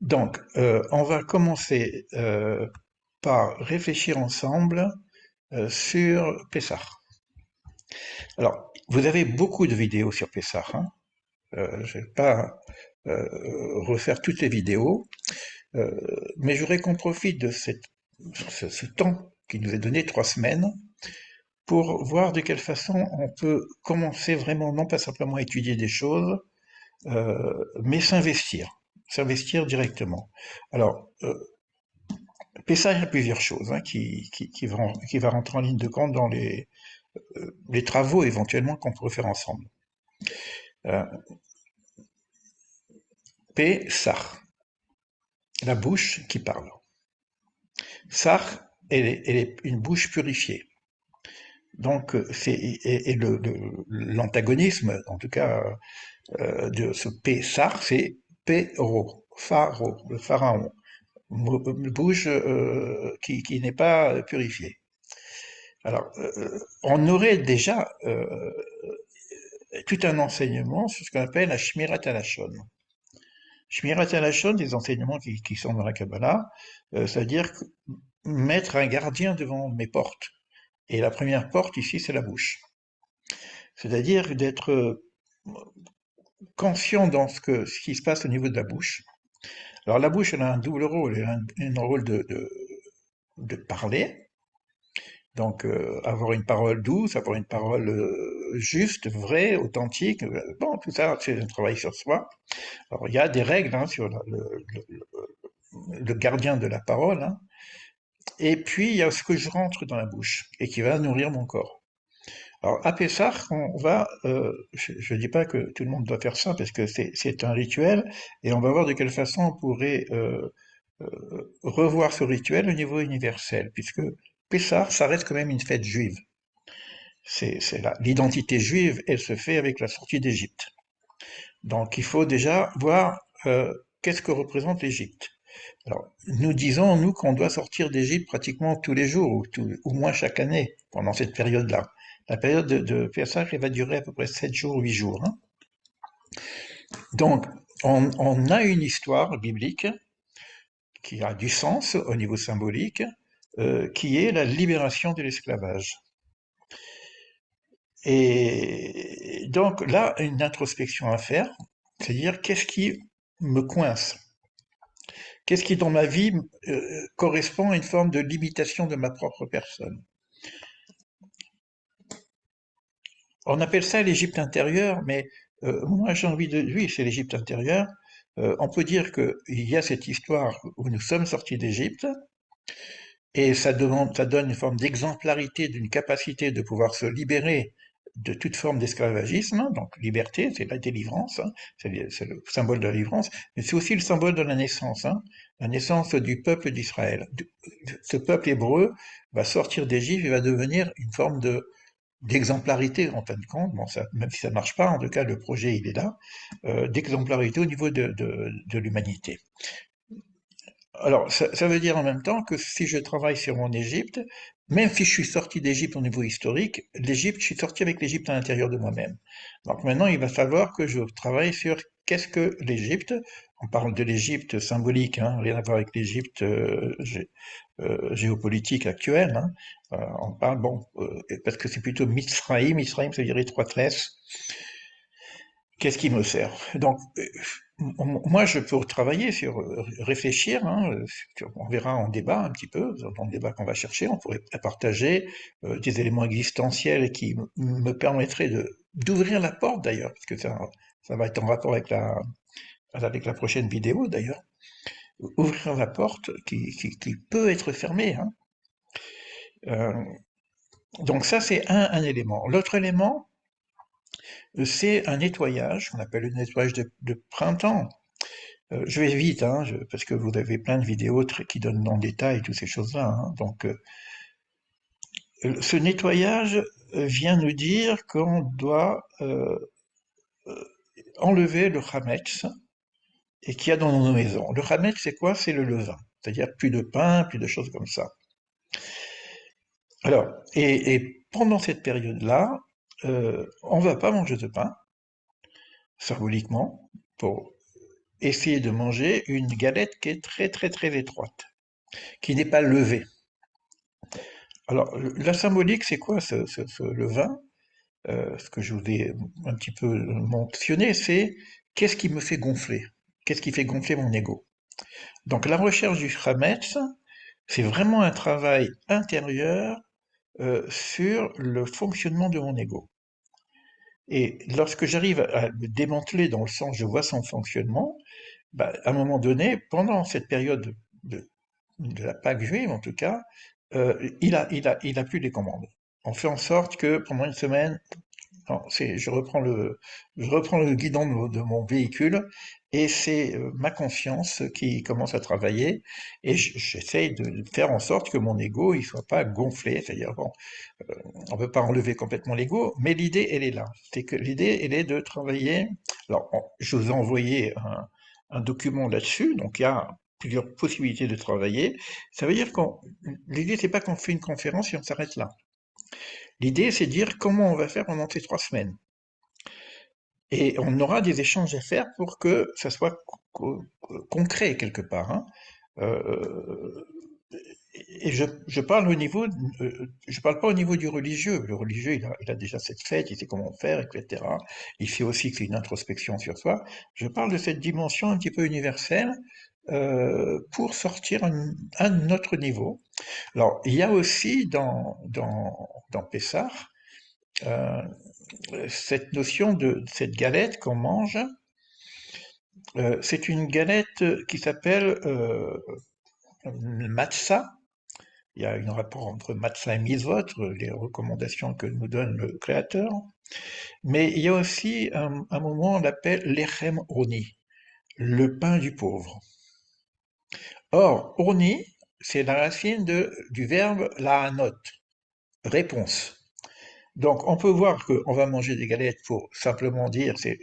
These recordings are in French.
Donc, on va commencer par réfléchir ensemble sur Pessah. Alors, vous avez beaucoup de vidéos sur Pessah, hein. Je ne vais pas refaire toutes les vidéos, euh, mais je voudrais qu'on profite de ce temps qui nous est donné, 3 semaines, pour voir de quelle façon on peut commencer vraiment, non pas simplement à étudier des choses, mais s'investir directement. Alors, Pessah, il y a plusieurs choses hein, qui va rentrer en ligne de compte dans les travaux éventuellement qu'on pourrait faire ensemble. Euh, Pessah, la bouche qui parle. Sar, elle est une bouche purifiée. Donc, et l'antagonisme, en tout cas, de ce Pessah, c'est Péro, Pharaon, le pharaon, une bouche qui n'est pas purifiée. Alors, on aurait déjà tout un enseignement sur ce qu'on appelle la Shmirat Halashon. Shmirat Halashon, des enseignements qui sont dans la Kabbalah, c'est-à-dire mettre un gardien devant mes portes. Et la première porte ici, c'est la bouche. C'est-à-dire d'être conscient dans ce qui se passe au niveau de la bouche. Alors la bouche, elle a un double rôle. Elle a un rôle de parler, donc avoir une parole douce, avoir une parole juste, vraie, authentique. Bon, tout ça, c'est un travail sur soi. Alors il y a des règles hein, sur le gardien de la parole. Hein. Et puis il y a ce que je rentre dans la bouche et qui va nourrir mon corps. Alors, à Pessah, on va, je ne dis pas que tout le monde doit faire ça parce que c'est un rituel et on va voir de quelle façon on pourrait revoir ce rituel au niveau universel, puisque Pessah, ça reste quand même une fête juive. L'identité juive, elle se fait avec la sortie d'Égypte. Donc, il faut déjà voir qu'est-ce que représente l'Égypte. Alors, nous disons, nous, qu'on doit sortir d'Égypte pratiquement tous les jours, ou moins chaque année, pendant cette période-là. La période de Pessah, elle va durer à peu près 7 jours, 8 jours. Hein. Donc, on a une histoire biblique qui a du sens au niveau symbolique, qui est la libération de l'esclavage. Et donc là, une introspection à faire, c'est-à-dire qu'est-ce qui me coince. Qu'est-ce qui, dans ma vie, correspond à une forme de limitation de ma propre personne? On appelle ça l'Égypte intérieure, mais moi j'ai envie de... Oui, c'est l'Égypte intérieure. On peut dire qu'il y a cette histoire où nous sommes sortis d'Égypte, et ça donne une forme d'exemplarité, d'une capacité de pouvoir se libérer de toute forme d'esclavagisme. Hein. Donc liberté, c'est la délivrance, hein, c'est le symbole de la délivrance, mais c'est aussi le symbole de la naissance, hein, la naissance du peuple d'Israël. Ce peuple hébreu va sortir d'Égypte et va devenir une forme d'exemplarité en fin de compte, bon, ça, même si ça ne marche pas, en tout cas le projet il est là, d'exemplarité au niveau de l'humanité. Alors, ça veut dire en même temps que si je travaille sur mon Égypte, même si je suis sorti d'Égypte au niveau historique, l'Égypte, je suis sorti avec l'Égypte à l'intérieur de moi-même. Donc maintenant, il va falloir que je travaille sur qu'est-ce que l'Égypte. On parle de l'Égypte symbolique, hein, rien à voir avec l'Égypte géopolitique actuelle. Hein. On parle, bon, parce que c'est plutôt Mitzraïm, Mitzraïm, ça veut dire étroitesse. Qu'est-ce qui me sert? Donc, moi, je peux travailler sur, réfléchir, hein, on verra en débat un petit peu, dans le débat qu'on va chercher, on pourrait partager des éléments existentiels qui me permettraient d'ouvrir la porte d'ailleurs, parce que ça va être en rapport avec la prochaine vidéo d'ailleurs, ouvrir la porte qui peut être fermée. Hein. Euh, donc ça, c'est un élément. L'autre élément, c'est un nettoyage, qu'on appelle le nettoyage de printemps. Je vais vite, hein, parce que vous avez plein de vidéos qui donnent en détail toutes ces choses-là. Hein. Donc, ce nettoyage vient nous dire qu'on doit enlever le chametz et qu'il y a dans nos maisons. Le chametz, c'est quoi? C'est le levain, c'est-à-dire plus de pain, plus de choses comme ça. Alors, et pendant cette période-là, on ne va pas manger de pain, symboliquement, pour essayer de manger une galette qui est très très très étroite, qui n'est pas levée. Alors, la symbolique, c'est quoi le vin? Ce que je vous ai un petit peu mentionné, c'est qu'est-ce qui me fait gonfler? Qu'est-ce qui fait gonfler mon ego? Donc, la recherche du Schrametz, c'est vraiment un travail intérieur sur le fonctionnement de mon ego. Et lorsque j'arrive à le démanteler dans le sens je vois son fonctionnement, bah, à un moment donné, pendant cette période de, de la Pâque juive en tout cas, il a plus les commandes. On fait en sorte que pendant une semaine, non, je reprends le guidon de mon véhicule et c'est ma conscience qui commence à travailler et j'essaye de faire en sorte que mon ego il soit pas gonflé, c'est-à-dire bon, on peut pas enlever complètement l'ego, mais l'idée elle est là, c'est que l'idée elle est de travailler. Alors, je vous ai envoyé un document là-dessus, donc il y a plusieurs possibilités de travailler. Ça veut dire qu'on l'idée c'est pas qu'on fait une conférence et on s'arrête là. L'idée, c'est de dire comment on va faire pendant ces 3 semaines. Et on aura des échanges à faire pour que ça soit concret quelque part, hein. Euh, et je parle au niveau, je parle pas au niveau du religieux. Le religieux, il a déjà cette fête, il sait comment faire, etc. Il sait aussi que c'est une introspection sur soi. Je parle de cette dimension un petit peu universelle pour sortir à notre niveau. Alors, il y a aussi dans Pessah euh, cette notion de cette galette qu'on mange. C'est une galette qui s'appelle matzah. Il y a un rapport entre matzah et mitzvot, les recommandations que nous donne le Créateur. Mais il y a aussi un moment, on l'appelle lechem oni, le pain du pauvre. Or, oni, c'est la racine du verbe laanot, réponse. Donc, on peut voir qu'on va manger des galettes pour simplement dire, c'est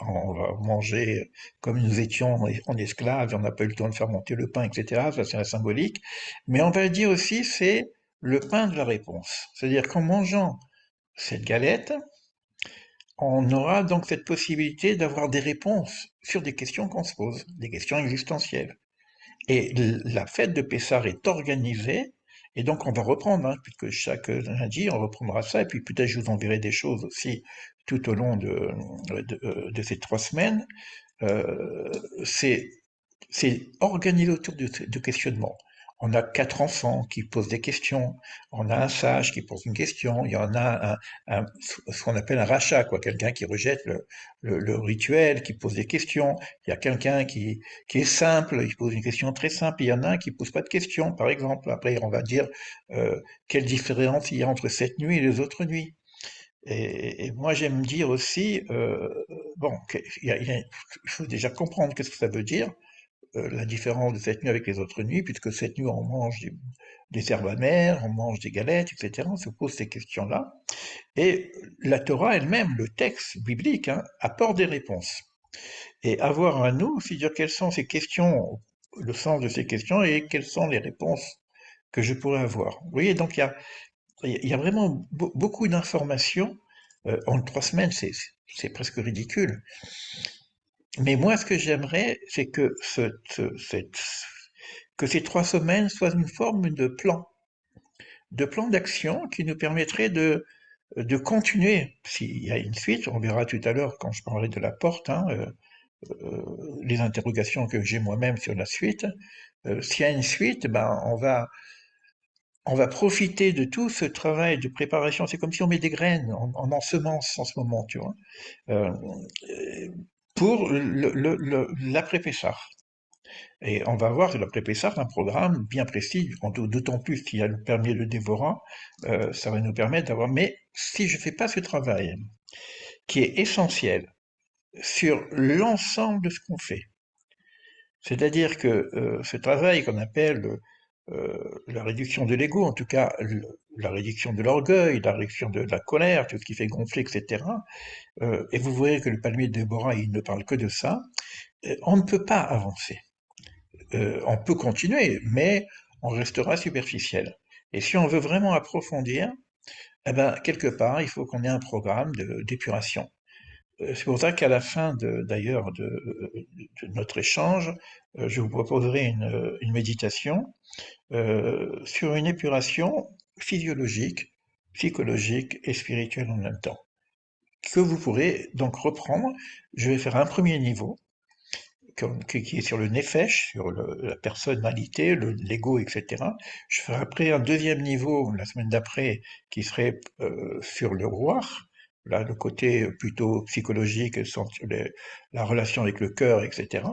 on va manger comme nous étions en esclaves, on n'a pas eu le temps de faire monter le pain, etc. Ça, c'est la symbolique. Mais on va dire aussi, c'est le pain de la réponse. C'est-à-dire qu'en mangeant cette galette, on aura donc cette possibilité d'avoir des réponses sur des questions qu'on se pose, des questions existentielles. Et la fête de Pessah est organisée, et donc on va reprendre, hein, puisque chaque lundi on reprendra ça, et puis peut-être je vous enverrai des choses aussi tout au long de ces 3 semaines. Euh, c'est c'est organisé autour de questionnements. On a 4 enfants qui posent des questions, on a un sage qui pose une question, il y en a ce qu'on appelle un rachat, quoi, quelqu'un qui rejette le rituel, qui pose des questions. Il y a quelqu'un qui est simple, il pose une question très simple. Il y en a un qui pose pas de questions, par exemple. Après, on va dire quelle différence il y a entre cette nuit et les autres nuits. Et moi, j'aime dire aussi, bon, il faut déjà comprendre qu'est-ce que ça veut dire la différence de cette nuit avec les autres nuits, puisque cette nuit on mange des herbes amères, on mange des galettes, etc. On se pose ces questions-là. Et la Torah elle-même, le texte biblique, hein, apporte des réponses. Et avoir à nous, c'est dire quelles sont ces questions, le sens de ces questions et quelles sont les réponses que je pourrais avoir. Vous voyez, donc il y a vraiment beaucoup d'informations. En 3 semaines, c'est presque ridicule. Mais moi, ce que j'aimerais, c'est que que ces 3 semaines soient une forme de plan d'action qui nous permettrait de continuer. S'il y a une suite, on verra tout à l'heure quand je parlerai de la porte, hein, les interrogations que j'ai moi-même sur la suite. S'il y a une suite, ben, on va profiter de tout ce travail de préparation. C'est comme si on met des graines, on ensemence en ce moment, tu vois, euh, pour l'après-Pessah. Et on va voir l'après Pessah un programme bien précis, d'autant plus qu'il y a le permis de Dévorah, ça va nous permettre d'avoir. Mais si je ne fais pas ce travail, qui est essentiel sur l'ensemble de ce qu'on fait, c'est-à-dire que ce travail qu'on appelle la réduction de l'ego, en tout cas la réduction de l'orgueil, la réduction de la colère, tout ce qui fait gonfler, etc. Et vous voyez que le palmier de Déborah, il ne parle que de ça. On ne peut pas avancer. On peut continuer, mais on restera superficiel. Et si on veut vraiment approfondir, eh ben, quelque part, il faut qu'on ait un programme d'épuration. C'est pour ça qu'à la fin d'ailleurs de notre échange, je vous proposerai une méditation sur une épuration physiologique, psychologique et spirituelle en même temps, que vous pourrez donc reprendre. Je vais faire un premier niveau qui est sur le nefesh, sur la personnalité, l'ego, etc. Je ferai après un deuxième niveau la semaine d'après qui serait sur le roi, là le côté plutôt psychologique, la relation avec le cœur, etc.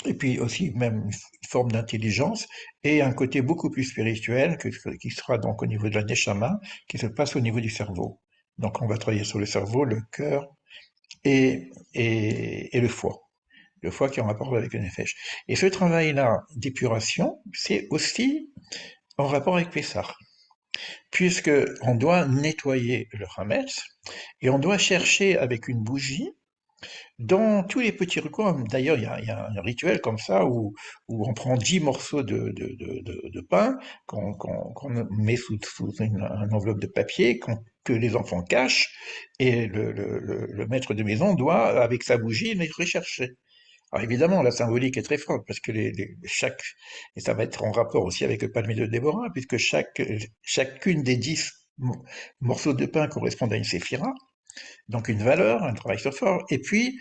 Et puis aussi même une forme d'intelligence et un côté beaucoup plus spirituel qui sera donc au niveau de la neshama, qui se passe au niveau du cerveau. Donc on va travailler sur le cerveau, le cœur et le foie. Le foie qui est en rapport avec le nefesh. Et ce travail-là d'épuration, c'est aussi en rapport avec Pessah, puisque on doit nettoyer le Hametz et on doit chercher avec une bougie dans tous les petits recoins. D'ailleurs, il y a un rituel comme ça où on prend 10 morceaux de pain qu'on met sous une enveloppe de papier, que les enfants cachent, et le maître de maison doit, avec sa bougie, les rechercher. Alors évidemment, la symbolique est très forte parce que et ça va être en rapport aussi avec le palmier de Déborah, puisque chacune des 10 morceaux de pain correspond à une séphira, donc une valeur, un travail sur fort, et puis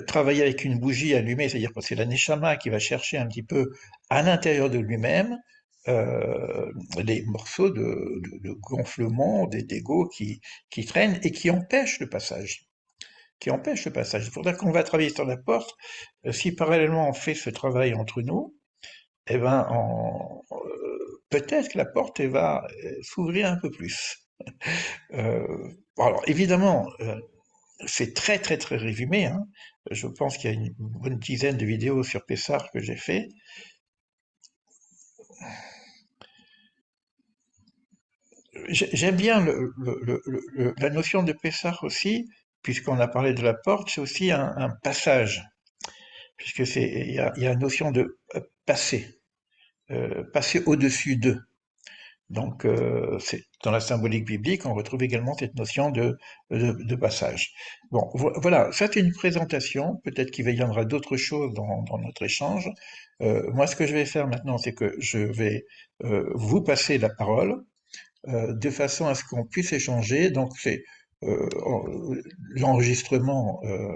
travailler avec une bougie allumée, c'est-à-dire que c'est la neshama qui va chercher un petit peu à l'intérieur de lui-même les morceaux de gonflement, d'ego qui traînent et qui empêchent le passage. C'est pour ça qu'on va travailler sur la porte. Si parallèlement on fait ce travail entre nous, eh ben, peut-être que la porte elle va s'ouvrir un peu plus. Euh, alors évidemment, c'est très très très résumé, hein. Je pense qu'il y a une bonne dizaine de vidéos sur Pessar que j'ai fait. J'aime bien la notion de Pessar aussi, puisqu'on a parlé de la porte, c'est aussi un passage, puisque il y a une notion de passer, passer au-dessus d'eux. Donc, dans la symbolique biblique, on retrouve également cette notion de passage. Bon, voilà, ça c'est une présentation. Peut-être qu'il y aura d'autres choses dans notre échange. Moi, ce que je vais faire maintenant, c'est que je vais vous passer la parole de façon à ce qu'on puisse échanger. Donc, c'est l'enregistrement. Euh,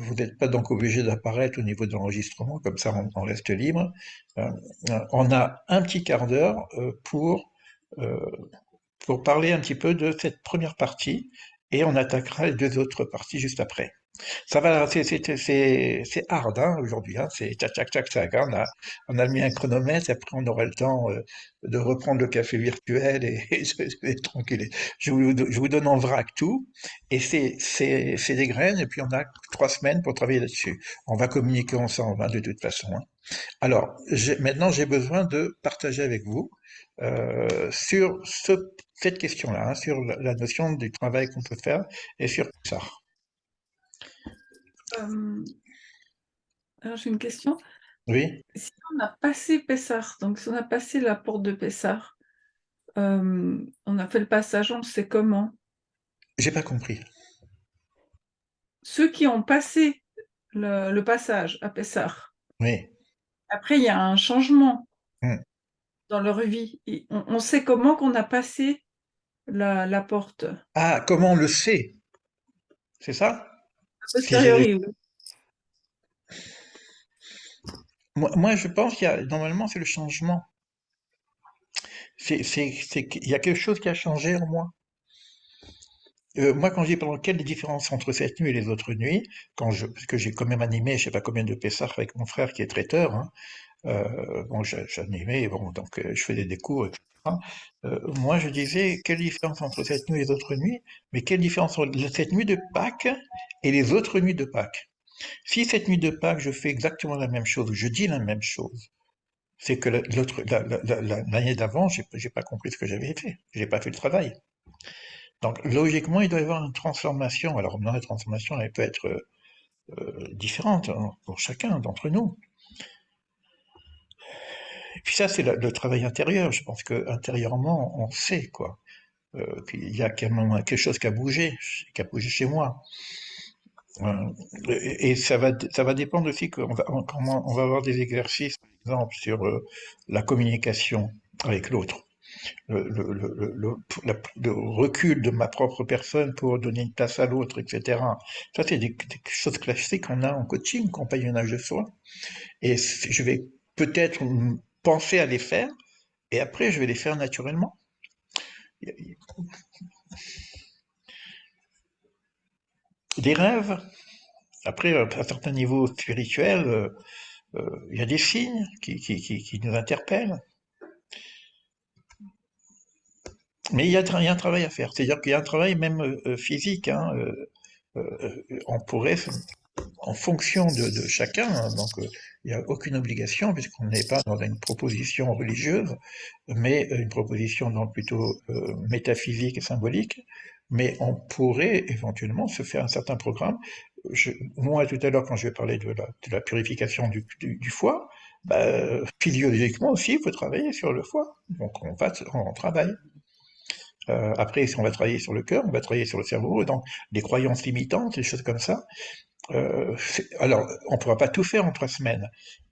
Vous n'êtes pas donc obligé d'apparaître au niveau de l'enregistrement, comme ça on reste libre. Euh, on a un petit quart d'heure euh, pour parler un petit peu de cette première partie et on attaquera les deux autres parties juste après. Ça va, c'est hard hein, aujourd'hui, hein, c'est tac tac tac tac. Hein, on a mis un chronomètre, et après on aura le temps de reprendre le café virtuel et je vais tranquille. Je vous donne en vrac tout, et c'est des graines, et puis on a 3 semaines pour travailler là-dessus. On va communiquer ensemble hein, de toute façon. Hein. Alors, maintenant j'ai besoin de partager avec vous sur cette question-là, hein, sur la notion du travail qu'on peut faire et sur ça. Euh, alors j'ai une question. Oui, Si on a passé Pessah, donc si on a passé la porte de Pessah, on a fait le passage, on le sait comment. j'ai pas compris. Ceux qui ont passé le passage à Pessah, Oui. après il y a un changement Hmm. dans leur vie. On sait comment qu'on a passé la porte. A Ah, comment on le sait? C'est ça? Si j'ai... posteriori, oui. Moi, je pense normalement, c'est le changement. C'est qu'il y a quelque chose qui a changé en moi. Moi, quand je dis pendant quelle est la différence entre cette nuit et les autres nuits, parce que j'ai quand même animé, je sais pas combien de Pessah avec mon frère qui est traiteur, hein, bon, j'animais, bon, donc je faisais des cours, etc. Moi, je disais, quelle différence entre cette nuit et les autres nuits, mais quelle différence entre cette nuit de Pâques et les autres nuits de Pâques? Si cette nuit de Pâques, je fais exactement la même chose, je dis la même chose, c'est que l'année d'avant, j'ai pas compris ce que j'avais fait, j'ai pas fait le travail. Donc, logiquement, il doit y avoir une transformation. Alors, maintenant, la transformation, elle peut être différente hein, pour chacun d'entre nous. Et puis ça, c'est le travail intérieur. Je pense que intérieurement, on sait quoi. qu'il y a quand même quelque chose qui a bougé chez moi. Et ça va dépendre aussi comment on va avoir des exercices, par exemple, sur la communication avec l'autre, le recul de ma propre personne pour donner une place à l'autre, etc. Ça, c'est des choses classiques qu'on a en coaching, compagnonnage de soi. Et je vais peut-être penser à les faire, et après, je vais les faire naturellement. Des rêves, après, à un certain niveau spirituel, il y a des signes qui nous interpellent. Mais il y a un travail à faire. C'est-à-dire qu'il y a un travail même physique, hein. On pourrait, en fonction de chacun, hein, donc il n'y a aucune obligation puisqu'on n'est pas dans une proposition religieuse, mais une proposition donc plutôt métaphysique et symbolique. Mais on pourrait éventuellement se faire un certain programme. Moi, tout à l'heure, quand je vais parler de la purification du foie, bah, physiologiquement aussi, il faut travailler sur le foie. Donc on travaille. Après, si on va travailler sur le cœur, on va travailler sur le cerveau, donc les croyances limitantes, des choses comme ça. Alors, on ne pourra pas tout faire en 3 semaines,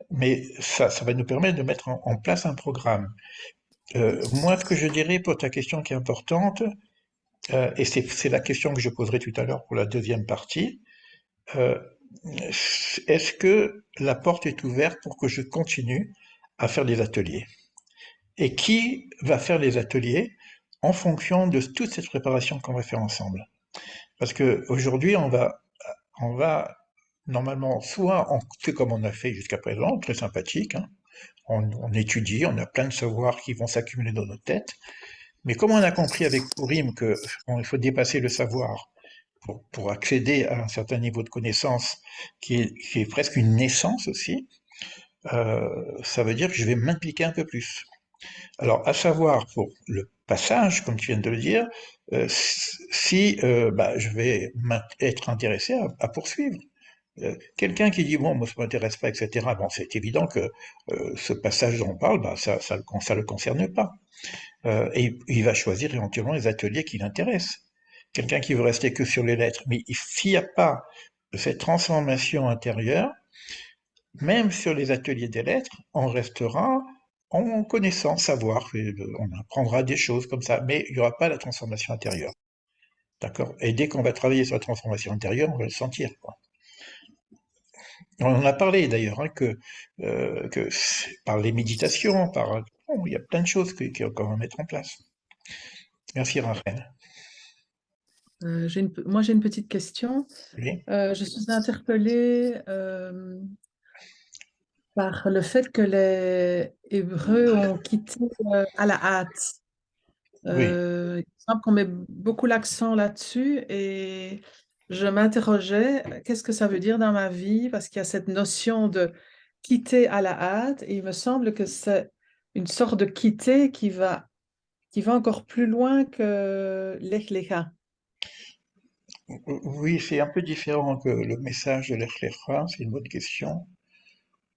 mais ça va nous permettre de mettre en place un programme. Moi, ce que je dirais pour ta question qui est importante, et c'est la question que je poserai tout à l'heure pour la deuxième partie, euh, est-ce que la porte est ouverte pour que je continue à faire des ateliers? Et qui va faire les ateliers en fonction de toute cette préparation qu'on va faire ensemble? Parce que aujourd'hui, on va normalement, soit on fait comme on a fait jusqu'à présent, très sympathique, hein, on étudie, on a plein de savoirs qui vont s'accumuler dans nos têtes, mais comme on a compris avec Purim qu'il faut dépasser le savoir pour accéder à un certain niveau de connaissance qui est presque une naissance aussi, ça veut dire que je vais m'impliquer un peu plus. Alors, à savoir pour le passage, comme tu viens de le dire, si bah, je vais être intéressé à poursuivre. Quelqu'un qui dit bon, moi ça m'intéresse pas, etc. Bon, c'est évident que ce passage dont on parle, bah, ça le concerne pas. Et il va choisir éventuellement les ateliers qui l'intéressent. Quelqu'un qui veut rester que sur les lettres, mais s'il n'y a pas cette transformation intérieure, même sur les ateliers des lettres, on restera en connaissant, savoir, on apprendra des choses comme ça, mais il n'y aura pas la transformation intérieure. D'accord? Et dès qu'on va travailler sur la transformation intérieure, on va le sentir, quoi. On en a parlé d'ailleurs, hein, par les méditations, bon, il y a plein de choses qu'on va mettre en place. Merci Raphaël. Moi, j'ai une petite question. Oui, Je suis interpellée par le fait que les Hébreux ont quitté à la hâte. oui. Il me semble qu'on met beaucoup l'accent là-dessus et je m'interrogeais, qu'est-ce que ça veut dire dans ma vie? Parce qu'il y a cette notion de quitter à la hâte et il me semble que c'est une sorte de quitter qui va encore plus loin que Lech Lecha. Oui, c'est un peu différent que le message de l'Echlecha, c'est une bonne question.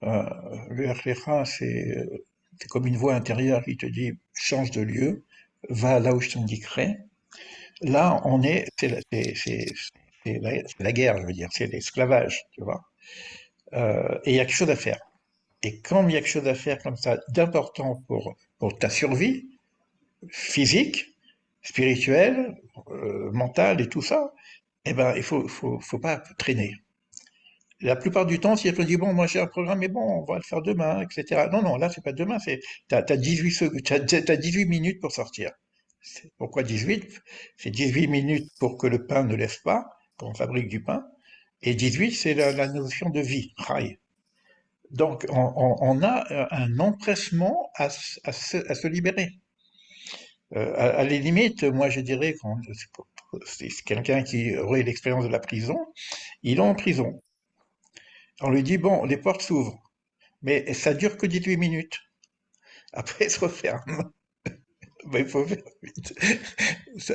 Euh, le Echlecha, c'est comme une voix intérieure qui te dit change de lieu, va là où je t'indiquerai. Là, c'est la guerre, je veux dire, c'est l'esclavage, tu vois. Et il y a quelque chose à faire. Et quand il y a quelque chose à faire comme ça, d'important pour ta survie physique, spirituelle, mentale et tout ça, eh ben, faut pas traîner. La plupart du temps, si elle te dit, bon, moi j'ai un programme, mais bon, on va le faire demain, etc. Non, non, là, c'est pas demain, t'as 18 secondes, t'as 18 minutes pour sortir. Pourquoi 18? C'est 18 minutes pour que le pain ne lève pas, quand on fabrique du pain, et 18, c'est la notion de vie, chai. Donc, on a un empressement à se libérer. À les limites, moi, je dirais, quand c'est quelqu'un qui aurait l'expérience de la prison, il est en prison. On lui dit, bon, les portes s'ouvrent, mais ça dure que 18 minutes. Après, elles se referment. Ben, il faut faire vite. Ça-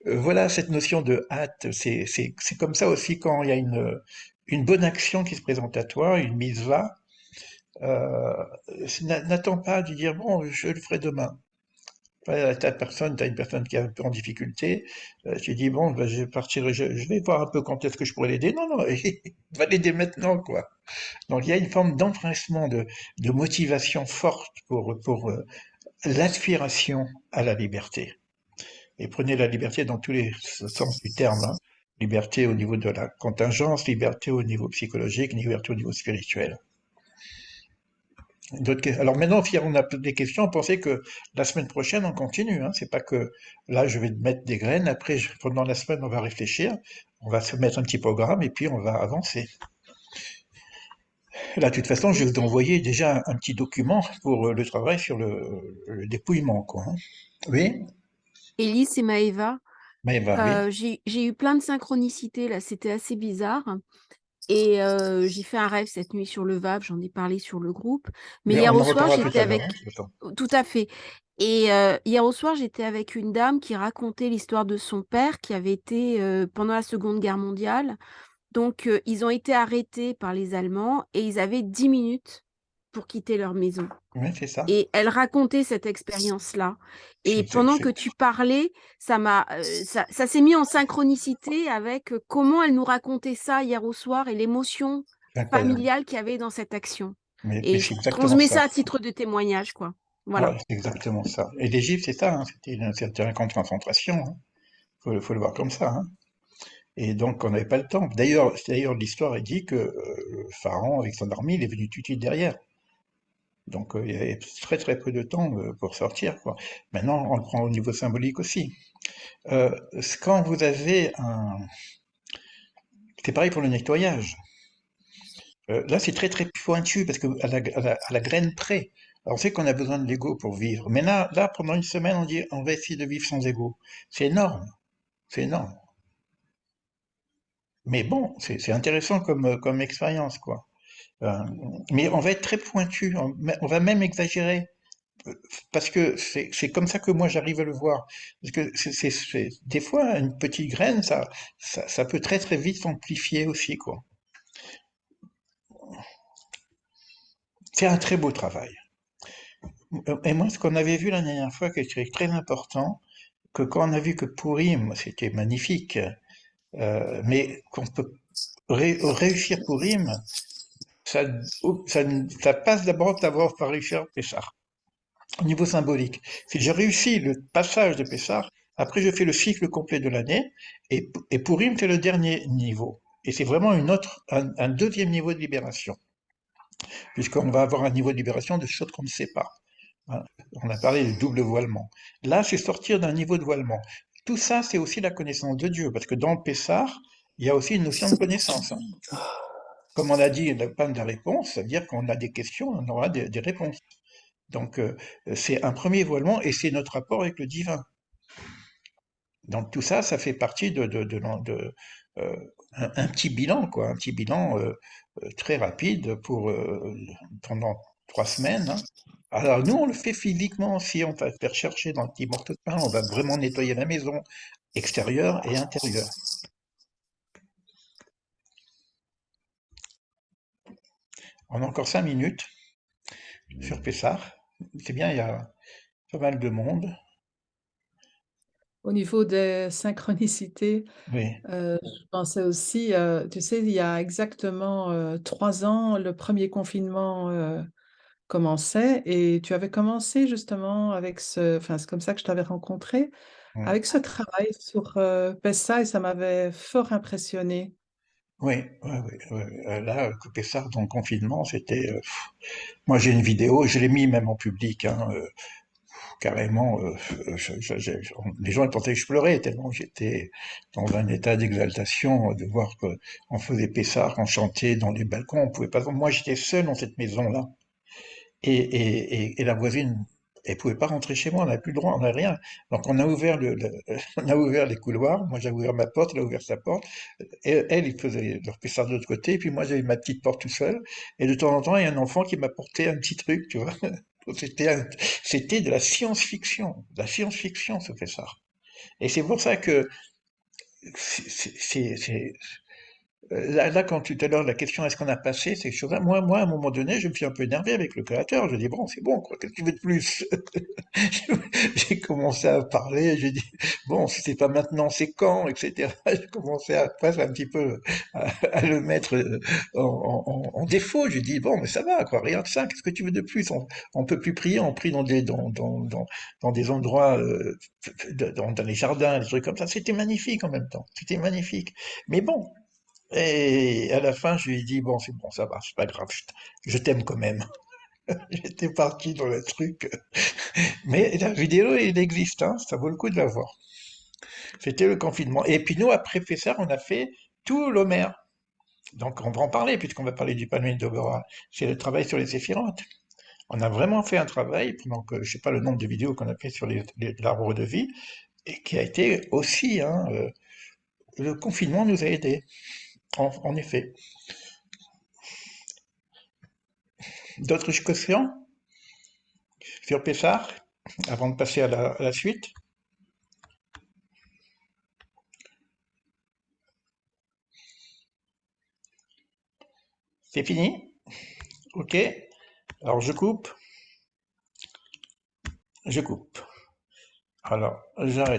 Voilà, cette notion de hâte, c'est comme ça aussi quand il y a une bonne action qui se présente à toi, une mise va. Euh, N'attends pas de dire, bon, je le ferai demain. t'as une personne qui est un peu en difficulté, tu dis, bon, ben, je vais partir, je vais voir un peu quand est-ce que je pourrais l'aider. Non, non, va l'aider maintenant, quoi. Donc il y a une forme d'empressement, de motivation forte pour l'aspiration à la liberté. Et prenez la liberté dans tous les sens du terme, hein. Liberté au niveau de la contingence, liberté au niveau psychologique, liberté au niveau spirituel. Alors maintenant, si on a des questions, on pensait que la semaine prochaine, on continue, hein. C'est pas que là, je vais mettre des graines, après, pendant la semaine, on va réfléchir, on va se mettre un petit programme et puis on va avancer. Là, de toute façon, je vais vous envoyer déjà un petit document pour le travail sur le dépouillement, quoi, hein. Oui, Élise et Maëva, Maëva, oui. j'ai eu plein de synchronicités là, c'était assez bizarre. Et j'ai fait un rêve cette nuit sur le VAB, j'en ai parlé sur le groupe. Mais Mais hier on au en soir, reparlera tout j'étais à l'heure, hein, de avec... toute façon. Tout à fait. Et hier au soir, j'étais avec une dame qui racontait l'histoire de son père qui avait été pendant la Seconde Guerre mondiale. Donc, ils ont été arrêtés par les Allemands et ils avaient 10 minutes pour quitter leur maison. Oui, c'est ça. Et elle racontait cette expérience-là. Et C'est c'est- pendant que c'est tu parlais, ça s'est mis en synchronicité avec comment elle nous racontait ça hier au soir et l'émotion incroyable. familiale qu'il y avait dans cette action. Mais Et je c'est exactement transmets ça. ça à titre de témoignage, quoi. Ouais, Voilà. c'est exactement ça. Et l'Égypte, c'est ça, hein, c'était un camp de concentration, hein. Faut le voir comme ça, hein. Et donc, on n'avait pas le temps. D'ailleurs, l'histoire est dit que le pharaon, avec son armée, il est venu tout de suite derrière. Donc, il y avait très très peu de temps pour sortir, quoi. Maintenant, on le prend au niveau symbolique aussi. Euh, Quand vous avez un... C'est pareil pour le nettoyage. Là, c'est très très pointu parce que à la graine près. Alors, on sait qu'on a besoin de l'ego pour vivre. Mais là, pendant une semaine, on dit on va essayer de vivre sans ego. C'est énorme. C'est énorme. Mais bon, c'est intéressant comme expérience, quoi. Euh, mais on va être très pointu. On va même exagérer. Parce que c'est comme ça que moi j'arrive à le voir. Parce que des fois, une petite graine, ça peut très très vite s'amplifier aussi, quoi. C'est un très beau travail. Et moi, ce qu'on avait vu la dernière fois, qui était très important, que quand on a vu que Purim, c'était magnifique, mais qu'on peut réussir Purim, ça, ça passe d'abord par réussir Pessah, au niveau symbolique. Si j'ai réussi le passage de Pessah, après je fais le cycle complet de l'année, et Purim, c'est le dernier niveau. Et c'est vraiment un deuxième niveau de libération, puisqu'on va avoir un niveau de libération de choses qu'on ne sait pas. Hein. On a parlé du double voilement. Là, c'est sortir d'un niveau de voilement. Tout ça, c'est aussi la connaissance de Dieu, parce que dans le Pessah, il y a aussi une notion de connaissance, hein. Comme on a dit, la panne de la réponse, ça veut dire qu'on a des questions, on aura des réponses. Donc, c'est un premier voilement et c'est notre rapport avec le divin. Donc, tout ça, ça fait partie euh, un petit bilan, quoi, un petit bilan très rapide pendant 3 semaines, hein. Alors, nous, on le fait physiquement aussi, on va faire chercher dans le petit morceau de pain, on va vraiment nettoyer la maison, extérieure et intérieure. On a encore 5 minutes sur Pessah. C'est bien, il y a pas mal de monde. Au niveau des synchronicités, Oui, je pensais aussi, tu sais, il y a exactement 3 ans, le premier confinement commençait et tu avais commencé justement avec enfin c'est comme ça que je t'avais rencontré, oui, avec ce travail sur Pessa et ça m'avait fort impressionné. oui, oui, oui, oui. Là, Pessah dans le confinement, c'était. Moi, j'ai une vidéo, je l'ai mis même en public, hein, carrément. Les gens ils pensaient que je pleurais tellement j'étais dans un état d'exaltation de voir qu'on faisait Pessah, on chantait dans les balcons, on pouvait pas. Moi, j'étais seul dans cette maison-là. Et la voisine, elle pouvait pas rentrer chez moi, on n'avait plus le droit, on n'avait rien. Donc on a ouvert on a ouvert les couloirs, moi j'avais ouvert ma porte, elle a ouvert sa porte, et elle, il faisait leur pessard de l'autre côté, et puis moi j'avais ma petite porte tout seul, et de temps en temps, il y a un enfant qui m'apportait un petit truc, tu vois. C'était c'était de la science-fiction ce pessard. Et c'est pour ça que c'est Là, quand tout à l'heure, la question est-ce qu'on a passé ces choses-là, moi, à un moment donné, je me suis un peu énervé avec le créateur. Je dis, bon, c'est bon, quoi, qu'est-ce que tu veux de plus? J'ai commencé à parler, j'ai dit, bon, si c'est pas maintenant, c'est quand, etc. J'ai commencé à presque un petit peu à le mettre en défaut. J'ai dit, bon, mais ça va, quoi, regarde ça, qu'est-ce que tu veux de plus? On peut plus prier, on prie dans des endroits, dans les jardins, des trucs comme ça. C'était magnifique en même temps, c'était magnifique. Mais bon, et à la fin, je lui ai dit, bon, ça va, c'est pas grave, je t'aime quand même. J'étais parti dans le truc. Mais la vidéo, elle existe, hein, ça vaut le coup de la voir. C'était le confinement. Et puis nous, après Pessard, on a fait tout l'Homère. Donc on va en parler, puisqu'on va parler du Palmine d'Obora. C'est le travail sur les séphirotes. On a vraiment fait un travail, pendant que je sais pas le nombre de vidéos qu'on a fait sur l'arbre de vie, et qui a été aussi, hein, le confinement nous a aidés, en effet. D'autres questions sur Pessard, avant de passer à la suite? C'est fini? Ok. Alors je coupe. Alors, j'arrête.